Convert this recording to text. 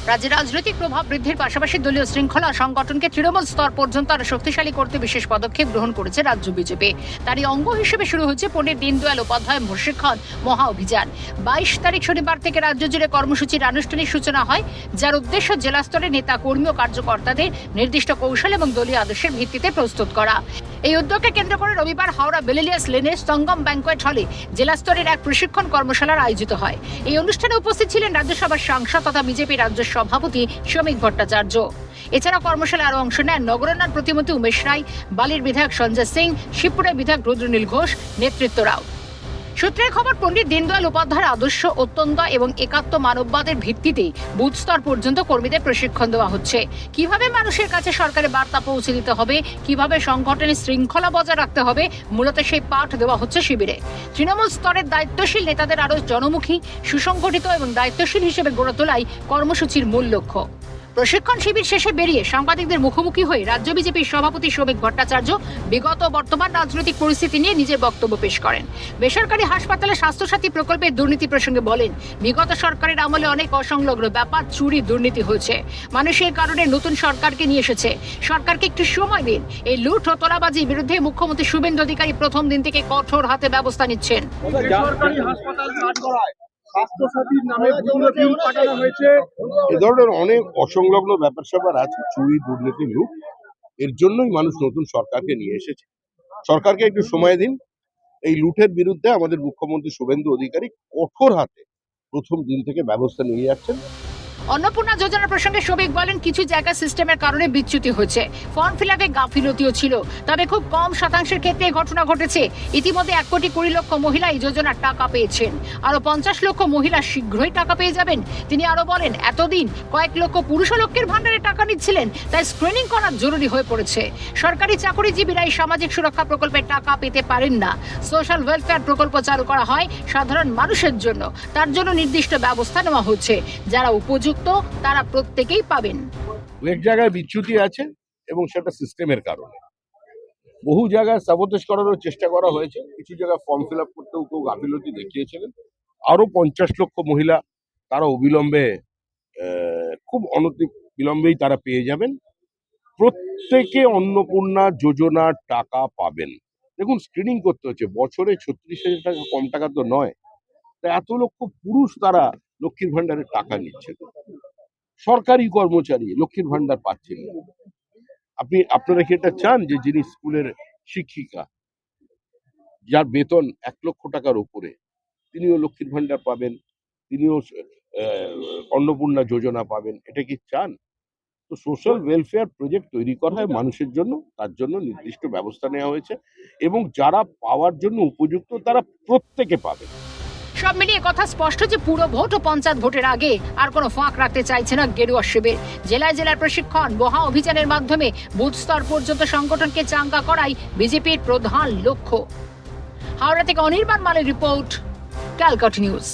রাজ্যের রাজনৈতিক প্রভাব বৃদ্ধির পাশাপাশি দলীয় শৃঙ্খলা সংগঠনকে তৃণমূল স্তর পর্যন্ত আরো শক্তিশালী করতে বিশেষ পদক্ষেপ গ্রহণ করেছে রাজ্য বিজেপি। তারই অঙ্গ হিসেবে শুরু হচ্ছে পণ্ডিত দীনদয়াল উপাধ্যায় প্রশিক্ষণ মহা অভিযান। 22 তারিখ শনিবার থেকে রাজ্য জুড়ে কর্মসূচির আনুষ্ঠানিক সূচনা হয়, যার উদ্দেশ্য জেলা স্তরে নেতা কর্মী ও কার্যকর্তাদের নির্দিষ্ট কৌশল এবং দলীয় আদর্শের ভিত্তিতে প্রস্তুত করা। এই উদ্যোগকে কেন্দ্র করে রবিবার হাওড়া বেলিলিয়াস লেনের সঙ্গম ব্যাংকোয়েট হলে জেলা স্তরের এক প্রশিক্ষণ কর্মশালার আয়োজিত হয়। এই অনুষ্ঠানে উপস্থিত ছিলেন রাজ্যসভার সাংসদ তথা বিজেপি রাজ্য সভাপতি শ্রমিক ভট্টাচার্য। এছাড়া কর্মশালায় আরো অংশ নেন নগরোন্নয়ন প্রতিমন্ত্রী উমেশ রায়, বালির বিধায়ক সঞ্জয় সিং, শিবপুরের বিধায়ক রুদ্রনীল ঘোষ নেতৃত্বরাও। সূত্রের খবর, পণ্ডিত দীনদয়াল উপাধ্যায়ের আদর্শ অত্যন্ত এবং একাত্ম মানববাদের ভিত্তিতে বুথ স্তর পর্যন্ত কর্মীদের প্রশিক্ষণ দেওয়া হচ্ছে। কিভাবে মানুষের কাছে সরকারের বার্তা পৌঁছে দিতে হবে, কিভাবে সংগঠনের শৃঙ্খলা বজায় রাখতে হবে, মূলত সেই পাঠ দেওয়া হচ্ছে শিবিরে। তৃণমূল স্তরের দায়িত্বশীল নেতাদের আরো জনমুখী, সুসংগঠিত এবং দায়িত্বশীল হিসেবে গড়ে তোলাই কর্মসূচির মূল লক্ষ্য। প্রশিক্ষণ শিবির শেষে বেরিয়ে সাংবাদিকদের মুখোমুখি হয়ে রাজ্য বিজেপির সভাপতি শ্রমিক ভট্টাচার্য বিগত বর্তমান রাজনৈতিক পরিস্থিতি নিয়ে নিজের বক্তব্য পেশ করেন। বেসরকারি হাসপাতালে স্বাস্থ্যসাথী প্রকল্পের দুর্নীতি প্রসঙ্গে বলেন, বিগত সরকারের আমলে অনেক অসংলগ্ন ব্যাপার, চুরি, দুর্নীতি হয়েছে। মানুষ এই কারণে নতুন সরকারকে নিয়ে এসেছে। সরকারকে একটু সময় দিন। এই লুট ও তোলাবাজির বিরুদ্ধে মুখ্যমন্ত্রী শুভেন্দু অধিকারী প্রথম দিন থেকে কঠোর হাতে ব্যবস্থা নিচ্ছেন। এ ধরনের অনেক অসংলগ্ন ব্যাপার স্যাপার আছে, চুরি, দুর্নীতি, লুট। এর জন্যই মানুষ নতুন সরকারকে নিয়ে এসেছে। সরকারকে একটু সময় দিন। এই লুটের বিরুদ্ধে আমাদের মুখ্যমন্ত্রী শুভেন্দু অধিকারী কঠোর হাতে প্রথম দিন থেকে ব্যবস্থা নিয়ে যাচ্ছেন। অন্নপূর্ণা যোজনা প্রসঙ্গে শ্রমিক বলেন, কিছু জায়গায় সিস্টেমের কারণে বিচ্যুতি হচ্ছে, ফর্ম ফিল আপে গাফিলতিও ছিল, তবে খুব কম শতাংশের ক্ষেত্রে এই ঘটনা ঘটেছে। ইতিমধ্যে 1,20,00,000 মহিলা এই যোজনার টাকা পেয়েছেন, আরো 50 লক্ষ মহিলা শীঘ্রই টাকা পেয়ে যাবেন। তিনি আরো বলেন, এতদিন কয়েক লক্ষ পুরুষ লক্ষ্যের ভান্ডারে টাকা নিচ্ছিলেন, তাই স্ক্রিনিং করা জরুরি হয়ে পড়েছে। সরকারি চাকরিজীবীরা এই সামাজিক সুরক্ষা প্রকল্পের টাকা পেতে পারেন না। সোশ্যাল ওয়েলফেয়ার প্রকল্প চালু করা হয় সাধারণ মানুষের জন্য, তার জন্য নির্দিষ্ট ব্যবস্থা নেওয়া হচ্ছে। যারা উপযুক্ত তারা প্রত্যেকেই পাবেন। এক জায়গায় বিচ্যুতি আছে এবং সেটা সিস্টেমের কারণে। বহু জায়গায় সাবোটেজ করানোর চেষ্টা করা হয়েছে, কিছু জায়গায় ফর্ম ফিল আপ করতেও কেউ গাফিলতি দেখিয়েছিলেন। আরো 50 লক্ষ মহিলা তারা অবিলম্বে, খুব বিলম্বেই তারা পেয়ে যাবেন। প্রত্যেকে অন্নপূর্ণা যোজনার টাকা পাবেন। দেখুন, স্ক্রিনিং করতে হচ্ছে, বছরে 36,000 টাকা কম টাকা তো নয়। তা এত লক্ষ পুরুষ তারা লক্ষ্মীর ভান্ডারের টাকা নিচ্ছেন। সরকারি কর্মচারী লক্ষ্মীর ভান্ডার পাচ্ছেন না। আপনারা কি এটা চান যে যিনি স্কুলের শিক্ষিকা, যার বেতন 1 লক্ষ টাকার উপরে, তিনিও লক্ষ্মীর ভান্ডার পাবেন, তিনিও অন্নপূর্ণা যোজনা পাবেন? এটা কি চান? তো সোশ্যাল ওয়েলফেয়ার প্রজেক্ট তৈরি করা হয় মানুষের জন্য, তার জন্য নির্দিষ্ট ব্যবস্থা নেওয়া হয়েছে এবং যারা পাওয়ার জন্য উপযুক্ত তারা প্রত্যেকে পাবে। সব মিলিয়ে কথা স্পষ্ট যে পুরো ভোট ও পঞ্চায়েত ভোটের আগে আর কোনো ফাঁক রাখতে চাইছে না গেরুয়া শিবির। জেলায় জেলার প্রশিক্ষণ মহা অভিযানের মাধ্যমে বুথ স্তর পর্যন্ত সংগঠনকে চাঙ্গা করাই বিজেপির প্রধান লক্ষ্য। হাওড়া থেকে অনির্বাণ মালের রিপোর্ট, ক্যালকাটা নিউজ।